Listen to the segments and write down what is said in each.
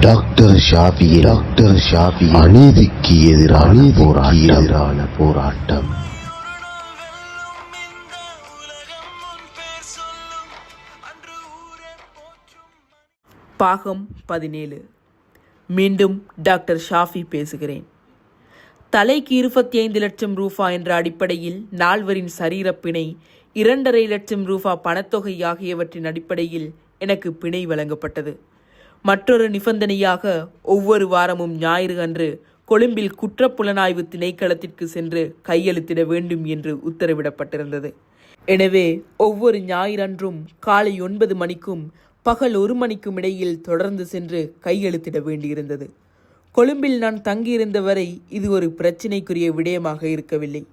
Doctor ஷாஃபி அநீதிக்கு எதிரான போராட்டம். பாகம் 17. மீண்டும் டாக்டர் ஷாஃபி பேசுகிறேன். தலைக்கு 25 லட்சம் ரூபா என்ற அடிப்படையில் நால்வரின் சரீரப்பிணை, 2.5 லட்சம் ரூபா பணத்தொகை ஆகியவற்றின் அடிப்படையில் எனக்கு பிணை வழங்கப்பட்டது. மற்றொரு நிபந்தனையாக ஒவ்வொரு வாரமும் ஞாயிறு அன்று கொழும்பில் குற்றப்புலனாய்வு திணைக்களத்திற்கு சென்று கையெழுத்திட வேண்டும் என்று உத்தரவிடப்பட்டிருந்தது. எனவே ஒவ்வொரு ஞாயிறன்றும் காலை 9 மணிக்கும் பகல் 1 மணிக்கும் இடையில் தொடர்ந்து சென்று கையெழுத்திட வேண்டியிருந்தது. கொழும்பில் நான் தங்கியிருந்த வரை இது ஒரு பிரச்சினைக்குரிய விடயமாக இருக்கவில்லை.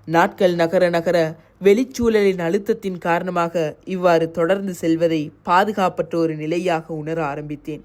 நாட்கள் நகர வெளிச்சூழலின் அழுத்தத்தின் காரணமாக இவ்வாறு தொடர்ந்து செல்வதை பாதுகாப்பற்ற ஒரு நிலையாக உணர ஆரம்பித்தேன்.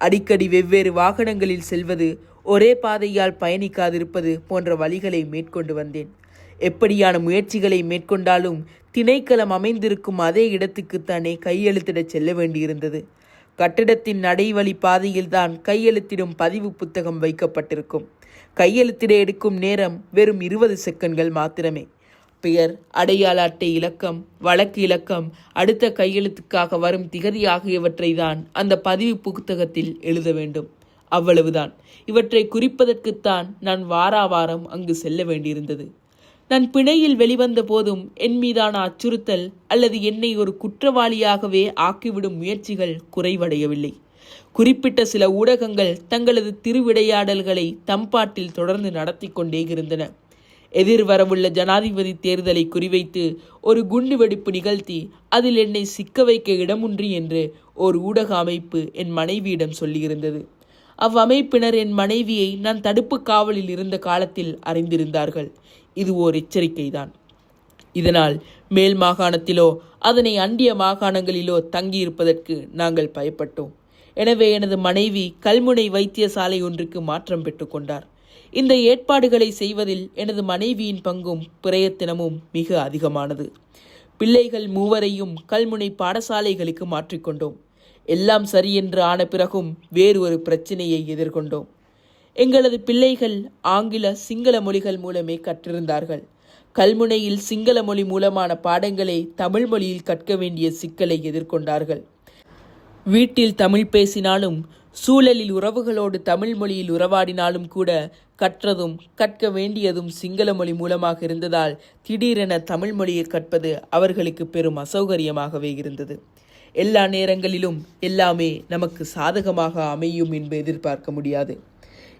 அடிக்கடி வெவ்வேறு வாகனங்களில் செல்வது, ஒரே பாதையால் பயணிக்காதிருப்பது போன்ற வழிகளை மேற்கொண்டு வந்தேன். எப்படியான முயற்சிகளை மேற்கொண்டாலும் திணைக்களம் அமைந்திருக்கும் அதே இடத்துக்குத்தானே கையெழுத்திடச் செல்ல வேண்டியிருந்தது. கட்டிடத்தின் நடைவழி பாதையில்தான் கையெழுத்திடும் பதிவு புத்தகம் வைக்கப்பட்டிருக்கும். கையெழுத்திட எடுக்கும் நேரம் வெறும் 20 செகண்ட்கள் மாத்திரமே. பெயர், அடையாள அட்டை இலக்கம், வழக்கு இலக்கம், அடுத்த கையெழுத்துக்காக வரும் திகதி ஆகியவற்றை தான் அந்த பதிவு புத்தகத்தில் எழுத வேண்டும். அவ்வளவுதான். இவற்றை குறிப்பதற்குத்தான் நான் வாரம் அங்கு செல்ல வேண்டியிருந்தது. நான் பிணையில் வெளிவந்த போதும் என் மீதான அச்சுறுத்தல் அல்லது என்னை ஒரு குற்றவாளியாகவே ஆக்கிவிடும் முயற்சிகள் குறைவடையவில்லை. குறிப்பிட்ட சில ஊடகங்கள் தங்களது திருவிடையாடல்களை தம்பாட்டில் தொடர்ந்து நடத்தி கொண்டே இருந்தன. எதிர்வரவுள்ள ஜனாதிபதி தேர்தலை குறிவைத்து ஒரு குண்டுவெடிப்பு நிகழ்த்தி அதில் என்னை சிக்க வைக்க இடமுன்றி என்று ஒரு ஊடக அமைப்பு என் மனைவியிடம் சொல்லியிருந்தது. அவ்வமைப்பினர் என் மனைவியை நான் தடுப்பு காவலில் இருந்த காலத்தில் அறிந்திருந்தார்கள். இது ஓர் எச்சரிக்கைதான். இதனால் மேல் மாகாணத்திலோ அதனை அண்டிய மாகாணங்களிலோ தங்கியிருப்பதற்கு நாங்கள் பயப்பட்டோம். எனவே எனது மனைவி கல்முனை வைத்தியசாலை ஒன்றுக்கு மாற்றம் பெற்றுக்கொண்டார். இந்த ஏற்பாடுகளை செய்வதில் எனது மனைவியின் பங்கும் பிரயத்தனமும் மிக அதிகமானது. பிள்ளைகள் மூவரையும் கல்முனை பாடசாலைகளுக்கு மாற்றிக்கொண்டோம். எல்லாம் சரி என்று ஆன பிறகும் வேறு ஒரு பிரச்சனையை எதிர்கொண்டோம். எங்களது பிள்ளைகள் ஆங்கில, சிங்கள மொழிகள் மூலமே கற்றிருந்தார்கள். கல்முனையில் சிங்கள மொழி மூலமான பாடங்களை தமிழ் மொழியில் கற்க வேண்டிய சிக்கலை எதிர்கொண்டார்கள். வீட்டில் தமிழ் பேசினாலும், சூழலில் உறவுகளோடு தமிழ் மொழியில் உறவாடினாலும் கூட கற்றதும் கற்க வேண்டியதும் சிங்கள மொழி மூலமாக இருந்ததால் திடீரென தமிழ் மொழியை கற்பது அவர்களுக்கு பெரும் அசௌகரியமாகவே இருந்தது. எல்லா நேரங்களிலும் எல்லாமே நமக்கு சாதகமாக அமையும் என்று எதிர்பார்க்க முடியாது.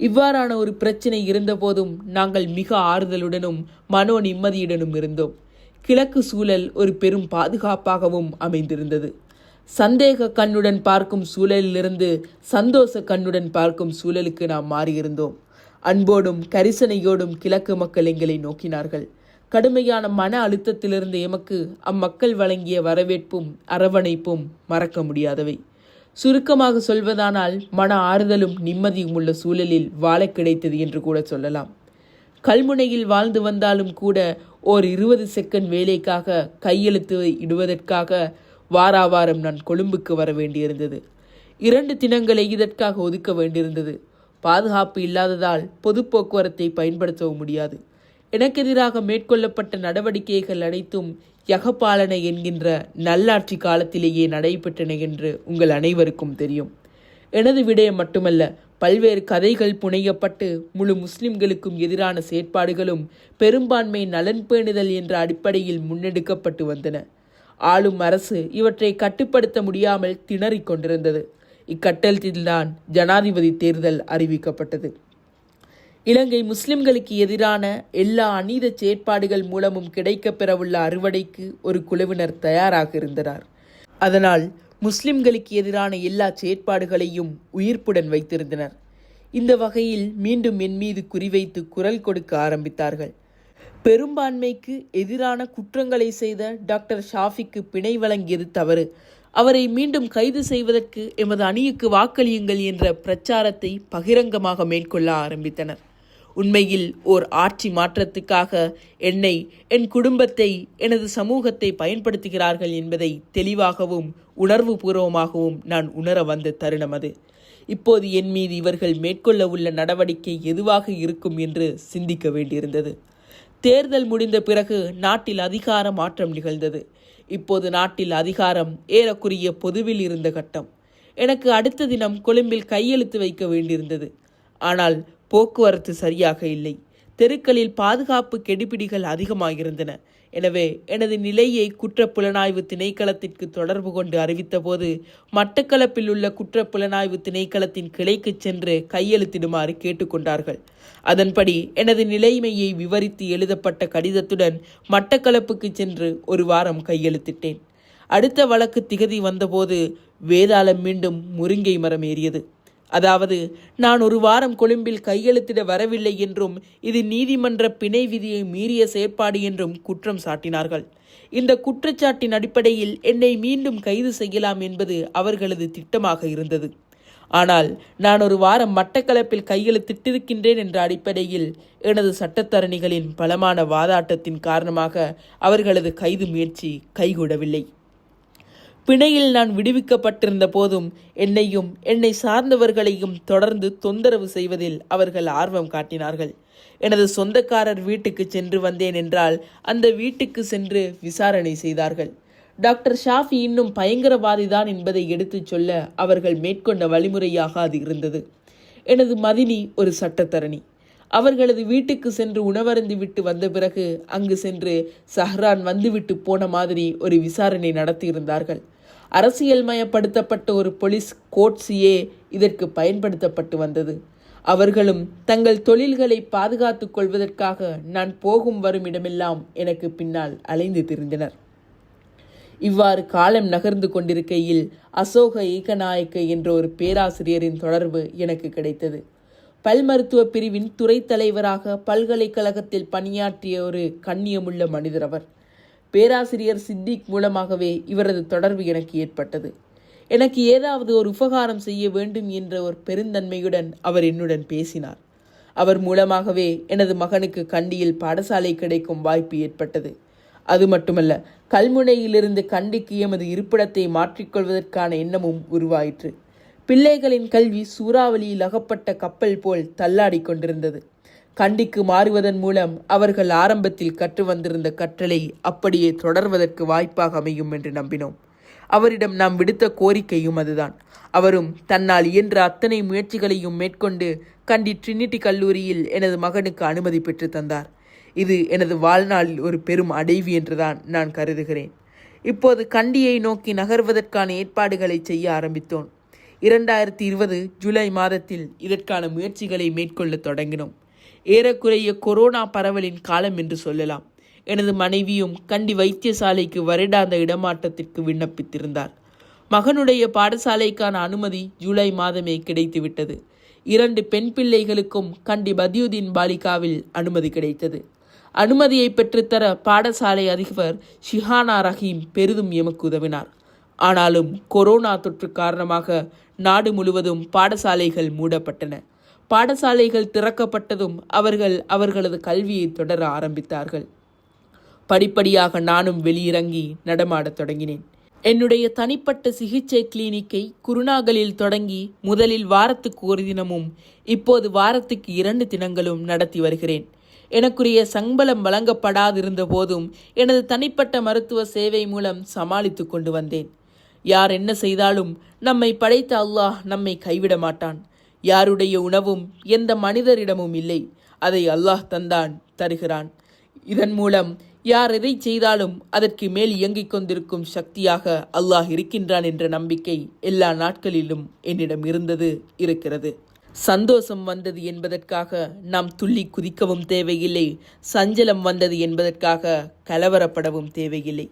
இவ்வாறான ஒரு பிரச்சனை இருந்தபோதும் நாங்கள் மிக ஆறுதலுடனும் மனோ நிம்மதியுடனும் இருந்தோம். கிழக்கு சூழல் ஒரு பெரும் பாதுகாப்பாகவும் அமைந்திருந்தது. சந்தேக கண்ணுடன் பார்க்கும் சூழலிலிருந்து சந்தோஷ கண்ணுடன் பார்க்கும் சூழலுக்கு நாம் மாறியிருந்தோம். அன்போடும் கரிசனையோடும் கிழக்கு மக்கள் எங்களை நோக்கினார்கள். கடுமையான மன அழுத்தத்திலிருந்து எமக்கு அம்மக்கள் வழங்கிய வரவேற்பும் அரவணைப்பும் மறக்க முடியாதவை. சுருக்கமாக சொல்வதானால் மன ஆறுதலும் நிம்மதியும் உள்ள சூழலில் வாழ கிடைத்தது என்று கூட சொல்லலாம். கல்முனையில் வாழ்ந்து வந்தாலும் கூட ஓர் 20 செகண்ட் வேலைக்காக கையெழுத்து இடுவதற்காக வாரம் நான் கொழும்புக்கு வர வேண்டியிருந்தது. 2 தினங்களை இதற்காக ஒதுக்க வேண்டியிருந்தது. பாதுகாப்பு இல்லாததால் பொது போக்குவரத்தை பயன்படுத்தவும் முடியாது. எனக்கு எதிராக மேற்கொள்ளப்பட்ட நடவடிக்கைகள் அனைத்தும் யகபாலனை என்கின்ற நல்லாட்சி காலத்திலேயே நடைபெற்றன என்று உங்கள் அனைவருக்கும் தெரியும். எனது விடயம் மட்டுமல்ல, பல்வேறு கதைகள் புனையப்பட்டு முழு முஸ்லிம்களுக்கும் எதிரான செயற்பாடுகளும் பெரும்பான்மை நலன் பேணுதல் என்ற அடிப்படையில் முன்னெடுக்கப்பட்டு வந்தன. ஆளும் அரசு இவற்றை கட்டுப்படுத்த முடியாமல் திணறிக் கொண்டிருந்தது. இக்கட்டத்தில்தான் ஜனாதிபதி தேர்தல் அறிவிக்கப்பட்டது. இலங்கை முஸ்லிம்களுக்கு எதிரான எல்லா அநீத செயற்பாடுகள் மூலமும் கிடைக்கப்பெறவுள்ள அறுவடைக்கு ஒரு குழுவினர் தயாராக இருந்தனர். அதனால் முஸ்லிம்களுக்கு எதிரான எல்லா செயற்பாடுகளையும் உயிர்ப்புடன் வைத்திருந்தனர். இந்த வகையில் மீண்டும் என் மீது குறிவைத்து குரல் கொடுக்க ஆரம்பித்தார்கள். பெரும்பான்மைக்கு எதிரான குற்றங்களை செய்த டாக்டர் ஷாஃபிக்கு பிணை வழங்கியது தவறு, அவரை மீண்டும் கைது செய்வதற்கு எமது அணியுக்கு வாக்களியுங்கள் என்ற பிரச்சாரத்தை பகிரங்கமாக மேற்கொள்ள ஆரம்பித்தனர். உண்மையில் ஓர் ஆட்சி மாற்றத்துக்காக என்னை, என் குடும்பத்தை, எனது சமூகத்தை பயன்படுத்துகிறார்கள் என்பதை தெளிவாகவும் உணர்வு பூர்வமாகவும் நான் உணர வந்த தருணம் அது. இப்போது என் மீது இவர்கள் மேற்கொள்ள உள்ள நடவடிக்கை எதுவாக இருக்கும் என்று சிந்திக்க வேண்டியிருந்தது. தேர்தல் முடிந்த பிறகு நாட்டில் அதிகார மாற்றம் நிகழ்ந்தது. இப்போது நாட்டில் அதிகாரம் ஏறக்குறைய பொதுவில் இருந்த கட்டம். எனக்கு அடுத்த தினம் கொழும்பில் கையெழுத்து வைக்க வேண்டியிருந்தது. ஆனால் போக்குவரத்து சரியாக இல்லை. தெருக்களில் பாதுகாப்பு கெடுபிடிகள் அதிகமாகியிருந்தன. எனவே எனது நிலையை குற்றப்புலனாய்வு திணைக்களத்திற்கு தொடர்பு கொண்டு அறிவித்தபோது மட்டக்களப்பில் உள்ள குற்றப்புலனாய்வு திணைக்களத்தின் கிளைக்கு சென்று கையெழுத்திடுமாறு கேட்டுக்கொண்டார்கள். அதன்படி எனது நிலைமையை விவரித்து எழுதப்பட்ட கடிதத்துடன் மட்டக்களப்புக்கு சென்று ஒரு வாரம் கையெழுத்திட்டேன். அடுத்த வழக்கு திகதி வந்தபோது வேதாளம் மீண்டும் முருங்கை மரம் ஏறியது. அதாவது நான் ஒரு வாரம் கொழும்பில் கையெழுத்திட வரவில்லை என்றும் இது நீதிமன்ற பிணை விதியை மீறிய செயற்பாடு என்றும் குற்றம் சாட்டினார்கள். இந்த குற்றச்சாட்டின் அடிப்படையில் என்னை மீண்டும் கைது செய்யலாம் என்பது அவர்களது திட்டமாக இருந்தது. ஆனால் நான் ஒரு வாரம் மட்டக்களப்பில் கையெழுத்திட்டிருக்கின்றேன் என்ற அடிப்படையில் எனது சட்டத்தரணிகளின் பலமான வாதாட்டத்தின் காரணமாக அவர்களது கைது முயற்சி கைகூடவில்லை. பிணையில் நான் விடுவிக்கப்பட்டிருந்த போதும் என்னையும் என்னை சார்ந்தவர்களையும் தொடர்ந்து தொந்தரவு செய்வதில் அவர்கள் ஆர்வம் காட்டினார்கள். எனது சொந்தக்காரர் வீட்டுக்கு சென்று வந்தேன் என்றால் அந்த வீட்டுக்கு சென்று விசாரணை செய்தார்கள். டாக்டர் ஷாஃபி இன்னும் பயங்கரவாதிதான் என்பதை எடுத்துச் சொல்ல அவர்கள் மேற்கொண்ட வழிமுறையாக அது இருந்தது. எனது மதினி ஒரு சட்டத்தரணி. அவர்களது வீட்டுக்கு சென்று உணவருந்தி விட்டு வந்த பிறகு அங்கு சென்று சஹ்ரான் வந்துவிட்டு போன மாதிரி ஒரு விசாரணை நடத்தியிருந்தார்கள். அரசியல் மயப்படுத்தப்பட்ட ஒரு போலீஸ் கோட்ஸியே இதற்கு பயன்படுத்தப்பட்டு வந்தது. அவர்களும் தங்கள் தொழில்களை பாதுகாத்துக் கொள்வதற்காக நான் போகும் வரும் இடமெல்லாம் எனக்கு பின்னால் அலைந்து திரிந்தனர். இவ்வாறு காலம் நகர்ந்து கொண்டிருக்கையில் அசோக ஏகநாயக்க என்ற ஒரு பேராசிரியரின் தொடர்பு எனக்கு கிடைத்தது. பல் மருத்துவ பிரிவின் துறை தலைவராக பல்கலைக்கழகத்தில் பணியாற்றிய ஒரு கண்ணியமுள்ள மனிதர் அவர். பேராசிரியர் சித்திக் மூலமாகவே இவரது தொடர்பு எனக்கு ஏற்பட்டது. எனக்கு ஏதாவது ஒரு உபகாரம் செய்ய வேண்டும் என்ற ஒரு பெருந்தன்மையுடன் அவர் என்னுடன் பேசினார். அவர் மூலமாகவே எனது மகனுக்கு கண்டியில் பாடசாலை கிடைக்கும் வாய்ப்பு ஏற்பட்டது. அது மட்டுமல்ல, கல்முனையிலிருந்து கண்டிக்கு எமது இருப்பிடத்தை மாற்றிக்கொள்வதற்கான எண்ணமும் உருவாயிற்று. பிள்ளைகளின் கல்வி சூறாவளியில் அகப்பட்ட கப்பல் போல் தள்ளாடி கொண்டிருந்தது. கண்டிக்கு மாறுவதன் மூலம் அவர்கள் ஆரம்பத்தில் கற்று வந்திருந்த கற்றலை அப்படியே தொடர்வதற்கு வாய்ப்பாக அமையும் என்று நம்பினோம். அவரிடம் நாம் விடுத்த கோரிக்கையும் அதுதான். அவரும் தன்னால் இயன்ற அத்தனை முயற்சிகளையும் மேற்கொண்டு கண்டி ட்ரினிட்டி கல்லூரியில் எனது மகனுக்கு அனுமதி பெற்று தந்தார். இது எனது வாழ்நாளில் ஒரு பெரும் அடைவு என்றுதான் நான் கருதுகிறேன். இப்போது கண்டியை நோக்கி நகர்வதற்கான ஏற்பாடுகளை செய்ய ஆரம்பித்தோம். 2020 ஜூலை மாதத்தில் இதற்கான முயற்சிகளை மேற்கொள்ள தொடங்கினோம். ஏறக்குறைய கொரோனா பரவலின் காலம் என்று சொல்லலாம். எனது மனைவியும் கண்டி வைத்தியசாலைக்கு வருடாந்த இடமாற்றத்திற்கு விண்ணப்பித்திருந்தார். மகனுடைய பாடசாலைக்கான அனுமதி ஜூலை மாதமே கிடைத்துவிட்டது. 2 பெண் பிள்ளைகளுக்கும் கண்டி பதியுதீன் பாலிகாவில் அனுமதி கிடைத்தது. அனுமதியை பெற்றுத்தர பாடசாலை அதிபர் ஷிஹானா ரஹீம் பெரிதும் எமக்கு உதவினார். ஆனாலும் கொரோனா தொற்று காரணமாக நாடு முழுவதும் பாடசாலைகள் மூடப்பட்டன. பாடசாலைகள் திறக்கப்பட்டதும் அவர்கள் அவர்களது கல்வியை தொடர ஆரம்பித்தார்கள். படிப்படியாக நானும் வெளியிறங்கி நடமாடத் தொடங்கினேன். என்னுடைய தனிப்பட்ட சிகிச்சை கிளினிக்கை குருநாகலில் தொடங்கி முதலில் வாரத்துக்கு ஒரு தினமும் இப்போது வாரத்துக்கு 2 தினங்களும் நடத்தி வருகிறேன். எனக்குரிய சம்பளம் வழங்கப்படாதிருந்த போதும் எனது தனிப்பட்ட மருத்துவ சேவை மூலம் சமாளித்து கொண்டு வந்தேன். யார் என்ன செய்தாலும் நம்மை படைத்த அல்லாஹ் நம்மை கைவிட மாட்டான். யாருடைய உணவும் எந்த மனிதரிடமும் இல்லை. அதை அல்லாஹ் தந்தான், தருகிறான். இதன் மூலம் யார் எதை செய்தாலும் அதற்கு மேல் இயங்கிக் கொண்டிருக்கும் சக்தியாக அல்லாஹ் இருக்கின்றான் என்ற நம்பிக்கை எல்லா நாட்களிலும் என்னிடம் இருந்தது, இருக்கிறது. சந்தோஷம் வந்தது என்பதற்காக நாம் துள்ளி குதிக்கவும் தேவையில்லை. சஞ்சலம் வந்தது என்பதற்காக கலவரப்படவும் தேவையில்லை.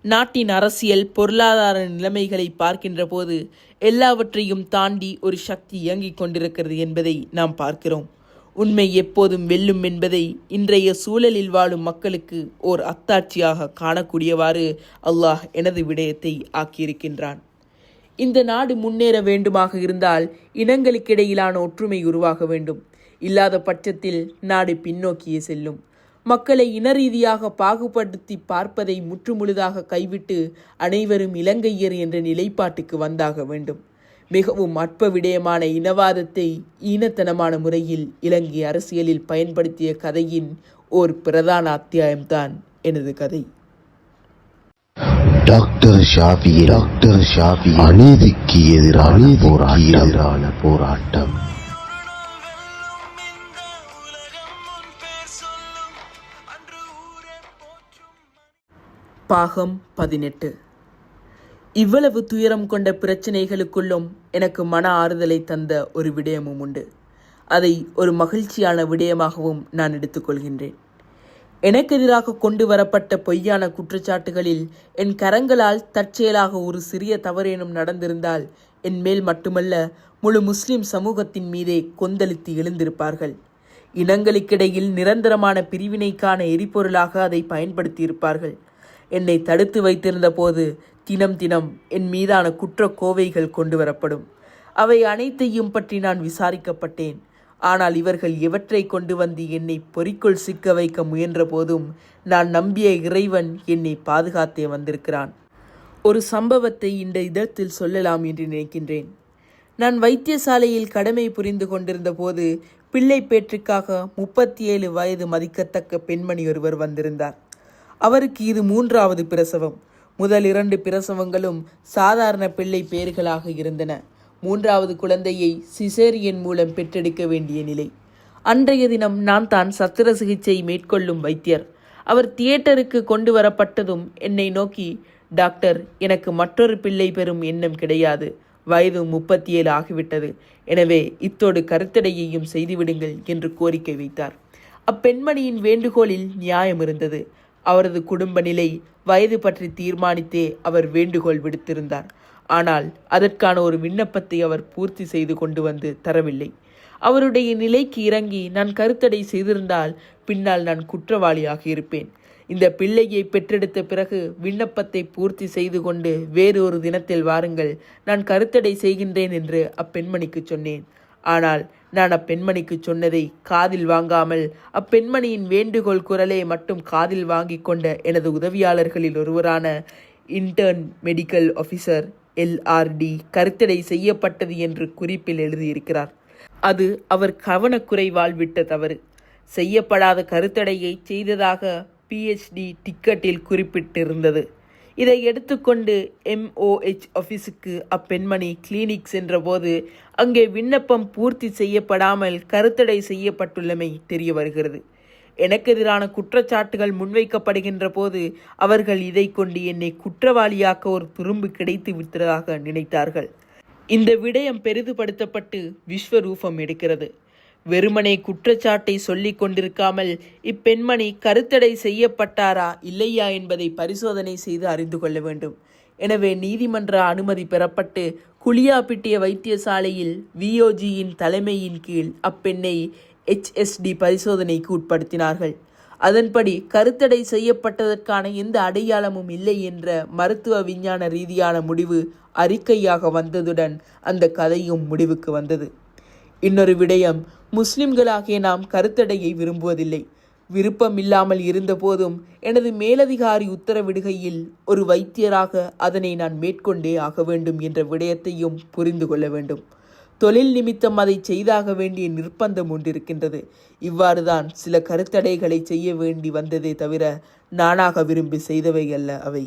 நாட்டின் அரசியல் பொருளாதார நிலைமைகளை பார்க்கின்ற போது எல்லாவற்றையும் தாண்டி ஒரு சக்தி இயங்கிக் கொண்டிருக்கிறது என்பதை நாம் பார்க்கிறோம். உண்மை எப்போதும் வெல்லும் என்பதை இன்றைய சூழலில் வாழும் மக்களுக்கு ஓர் அத்தாட்சியாக காணக்கூடியவாறு அல்லாஹ் எனது விடயத்தை ஆக்கியிருக்கின்றான். இந்த நாடு முன்னேற வேண்டுமாக இருந்தால் இனங்களுக்கிடையிலான ஒற்றுமை உருவாக வேண்டும். இல்லாத பட்சத்தில் நாடு பின்னோக்கியே செல்லும். மக்களை இனரீதியாக பாகுபடுத்தி பார்ப்பதை முற்றுமுழுதாக கைவிட்டு அனைவரும் இலங்கையர் என்ற நிலைப்பாட்டுக்கு வந்தாக வேண்டும். மிகவும் அற்ப விடயமான இனவாதத்தை ஈனத்தனமான முறையில் இலங்கை அரசியலில் பயன்படுத்திய கதையின் ஓர் பிரதான அத்தியாயம்தான் எனது கதை. டாக்டர் ஷாஃபி அநீதிக்கு எதிரான போராட்டம். பாகம் 18. இவ்வளவு துயரம் கொண்ட பிரச்சனைகளுக்குள்ளும் எனக்கு மன ஆறுதலை தந்த ஒரு விடயமும் உண்டு. அதை ஒரு மகிழ்ச்சியான விடயமாகவும் நான் எடுத்துக்கொள்கின்றேன். எனக்கு எதிராக கொண்டு வரப்பட்ட பொய்யான குற்றச்சாட்டுகளில் என் கரங்களால் தற்செயலாக ஒரு சிறிய தவறேனும் நடந்திருந்தால் என் மேல் மட்டுமல்ல, முழு முஸ்லிம் சமூகத்தின் மீதே கொந்தளித்து எழுந்திருப்பார்கள். இனங்களுக்கிடையில் நிரந்தரமான பிரிவினைக்கான எரிபொருளாக அதை பயன்படுத்தியிருப்பார்கள். என்னை தடுத்து வைத்திருந்த போது தினம் என் மீதான குற்ற கோவைகள் கொண்டு வரப்படும். அவை அனைத்தையும் பற்றி நான் விசாரிக்கப்பட்டேன். ஆனால் இவர்கள் எவற்றை கொண்டு வந்து என்னை பொறிக்குள் சிக்க வைக்க முயன்ற போதும் நான் நம்பிய இறைவன் என்னை பாதுகாத்தே வந்திருக்கிறான். ஒரு சம்பவத்தை இந்த இடத்தில் சொல்லலாம் என்று நினைக்கின்றேன். நான் வைத்தியசாலையில் கடமை புரிந்து கொண்டிருந்த போது பிள்ளை பேற்றுக்காக 37 வயது மதிக்கத்தக்க பெண்மணி ஒருவர் வந்திருந்தார். அவருக்கு இது 3வது பிரசவம். முதல் 2 பிரசவங்களும் சாதாரண பிள்ளை பேறுகளாக இருந்தன. 3வது குழந்தையை சிசேரியன் மூலம் பெற்றெடுக்க வேண்டிய நிலை. அன்றைய தினம் நான் தான் சத்திர சிகிச்சை மேற்கொள்ளும் வைத்தியர். அவர் தியேட்டருக்கு கொண்டு வரப்பட்டதும் என்னை நோக்கி, டாக்டர், எனக்கு மற்றொரு பிள்ளை பெறும் எண்ணம் கிடையாது. வயது 37 ஆகிவிட்டது. எனவே இத்தோடு கருத்தடையையும் செய்துவிடுங்கள் என்று கோரிக்கை வைத்தார். அப்பெண்மணியின் வேண்டுகோளில் நியாயம் இருந்தது. அவரது குடும்ப நிலை, வயது பற்றி தீர்மானித்தே அவர் வேண்டுகோள் விடுத்திருந்தார். ஆனால் அதற்கான ஒரு விண்ணப்பத்தை அவர் பூர்த்தி செய்து கொண்டு வந்து தரவில்லை. அவருடைய நிலைக்கு இறங்கி நான் கருத்தடை செய்திருந்தால் பின்னால் நான் குற்றவாளியாக இருப்பேன். இந்த பிள்ளையை பெற்றெடுத்த பிறகு விண்ணப்பத்தை பூர்த்தி செய்து கொண்டு வேறொரு தினத்தில் வாருங்கள், நான் கருத்தடை செய்கின்றேன் என்று அப்பெண்மணிக்கு சொன்னேன். ஆனால் நான் அப்பெண்மணிக்கு சொன்னதை காதில் வாங்காமல் அப்பெண்மணியின் வேண்டுகோள் குரலை மட்டும் காதில் வாங்கி கொண்ட எனது உதவியாளர்களில் ஒருவரான இன்டர்ன் மெடிக்கல் ஆஃபீஸர் LRD கருத்தடை செய்யப்பட்டது என்று குறிப்பில் எழுதியிருக்கிறார். அது அவர் கவனக்குறைவால் விட்ட தவறு. செய்யப்படாத கருத்தடையை செய்ததாக PhD டிக்கெட்டில் குறிப்பிட்டிருந்தது. இதை எடுத்துக்கொண்டு MOH ஆஃபீஸுக்கு அப்பெண்மணி கிளினிக் சென்றபோது அங்கே விண்ணப்பம் பூர்த்தி செய்யப்படாமல் கருத்தடை செய்யப்பட்டுள்ளமை தெரிய வருகிறது. எனக்கு எதிரான குற்றச்சாட்டுகள் முன்வைக்கப்படுகின்ற போது அவர்கள் இதை கொண்டு என்னை குற்றவாளியாக்க ஒரு துரும்பு கிடைத்து விட்டதாக நினைத்தார்கள். இந்த விடயம் பெரிதுபடுத்தப்பட்டு விஸ்வரூபம் எடுக்கிறது. வெறுமனே குற்றச்சாட்டை சொல்லிக் கொண்டிருக்காமல் இப்பெண்மணி கருத்தடை செய்யப்பட்டாரா இல்லையா என்பதை பரிசோதனை செய்து அறிந்து கொள்ள வேண்டும். எனவே நீதிமன்ற அனுமதி பெறப்பட்டு குளியாப்பிட்டிய வைத்தியசாலையில் VOGயின் தலைமையின் கீழ் அப்பெண்ணை HSD பரிசோதனைக்கு உட்படுத்தினார்கள். அதன்படி கருத்தடை செய்யப்பட்டதற்கான எந்த அடையாளமும் இல்லை என்ற மருத்துவ விஞ்ஞான ரீதியான முடிவு அறிக்கையாக வந்ததுடன் அந்த கதையும் முடிவுக்கு வந்தது. இன்னொரு விடயம், முஸ்லிம்களாகிய நாம் கருத்தடையை விரும்புவதில்லை. விருப்பம் இல்லாமல் இருந்த போதும் எனது மேலதிகாரி உத்தரவிடுகையில் ஒரு வைத்தியராக அதனை நான் மேற்கொண்டே ஆக வேண்டும் என்ற விடயத்தையும் புரிந்து கொள்ள வேண்டும். தொழில் நிமித்தம் அதை செய்தாக வேண்டிய நிர்பந்தம் ஒன்றிருக்கின்றது. இவ்வாறுதான் சில கருத்தடைகளை செய்ய வேண்டி வந்ததே தவிர நானாக விரும்பி செய்தவை அல்ல அவை.